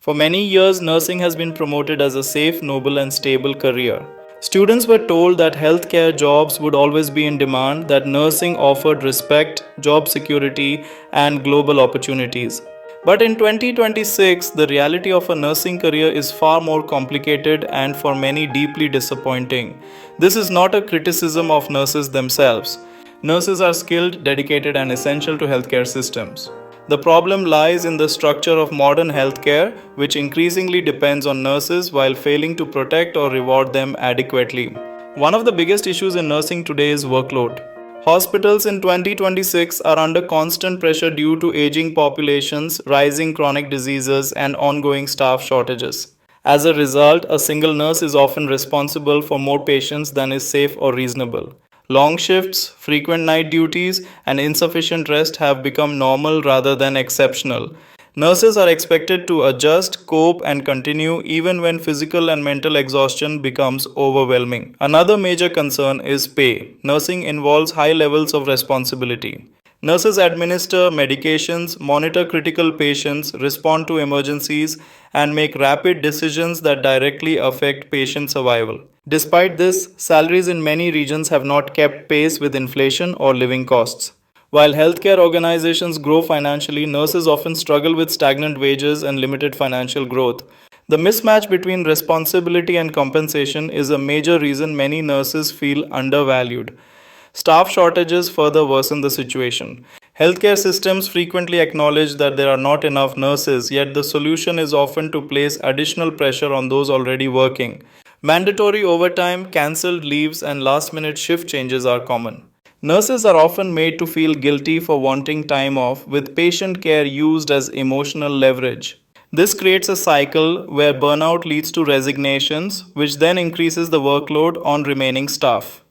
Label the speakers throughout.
Speaker 1: For many years, nursing has been promoted as a safe, noble, and stable career. Students were told that healthcare jobs would always be in demand, that nursing offered respect, job security, and global opportunities. But in 2026, the reality of a nursing career is far more complicated and for many deeply disappointing. This is not a criticism of nurses themselves. Nurses are skilled, dedicated, and essential to healthcare systems. The problem lies in the structure of modern healthcare, which increasingly depends on nurses while failing to protect or reward them adequately. One of the biggest issues in nursing today is workload. Hospitals in 2026 are under constant pressure due to aging populations, rising chronic diseases, and ongoing staff shortages. As a result, a single nurse is often responsible for more patients than is safe or reasonable. Long shifts, frequent night duties, and insufficient rest have become normal rather than exceptional. Nurses are expected to adjust, cope, and continue even when physical and mental exhaustion becomes overwhelming. Another major concern is pay. Nursing involves high levels of responsibility. Nurses administer medications, monitor critical patients, respond to emergencies, and make rapid decisions that directly affect patient survival. Despite this, salaries in many regions have not kept pace with inflation or living costs. While healthcare organizations grow financially, nurses often struggle with stagnant wages and limited financial growth. The mismatch between responsibility and compensation is a major reason many nurses feel undervalued. Staff shortages further worsen the situation. Healthcare systems frequently acknowledge that there are not enough nurses, yet the solution is often to place additional pressure on those already working. Mandatory overtime, cancelled leaves, and last minute shift changes are common. Nurses are often made to feel guilty for wanting time off, with patient care used as emotional leverage. This creates a cycle where burnout leads to resignations, which then increases the workload on remaining staff.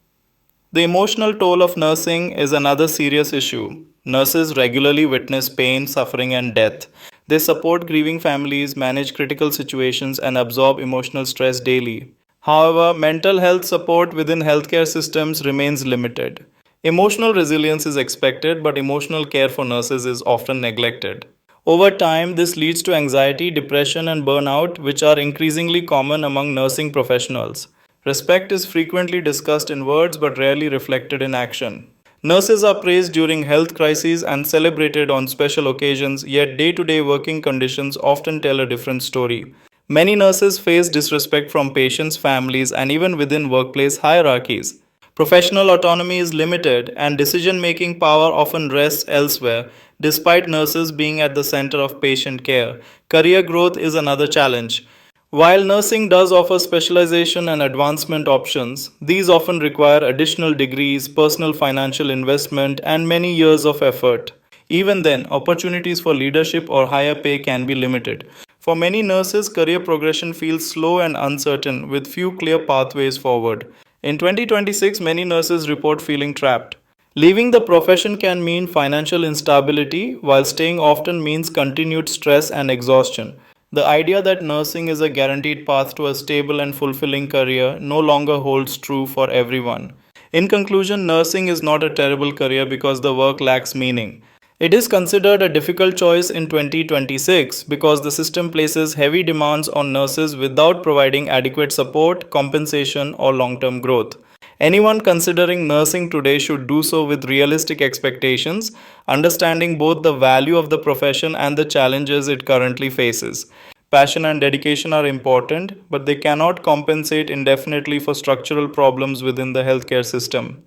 Speaker 1: The emotional toll of nursing is another serious issue. Nurses regularly witness pain, suffering, and death. They support grieving families, manage critical situations, and absorb emotional stress daily. However, mental health support within healthcare systems remains limited. Emotional resilience is expected, but emotional care for nurses is often neglected. Over time, this leads to anxiety, depression, and burnout, which are increasingly common among nursing professionals. Respect is frequently discussed in words but rarely reflected in action. Nurses are praised during health crises and celebrated on special occasions, yet day to day working conditions often tell a different story. Many nurses face disrespect from patients, families, and even within workplace hierarchies. Professional autonomy is limited, and decision making power often rests elsewhere, despite nurses being at the center of patient care. Career growth is another challenge. While nursing does offer specialization and advancement options, these often require additional degrees, personal financial investment, and many years of effort. Even then, opportunities for leadership or higher pay can be limited. For many nurses, career progression feels slow and uncertain, with few clear pathways forward. In 2026, many nurses report feeling trapped. Leaving the profession can mean financial instability, while staying often means continued stress and exhaustion. The idea that nursing is a guaranteed path to a stable and fulfilling career no longer holds true for everyone. In conclusion, nursing is not a terrible career because the work lacks meaning. It is considered a difficult choice in 2026 because the system places heavy demands on nurses without providing adequate support, compensation, or long term growth. Anyone considering nursing today should do so with realistic expectations, understanding both the value of the profession and the challenges it currently faces. Passion and dedication are important, but they cannot compensate indefinitely for structural problems within the healthcare system.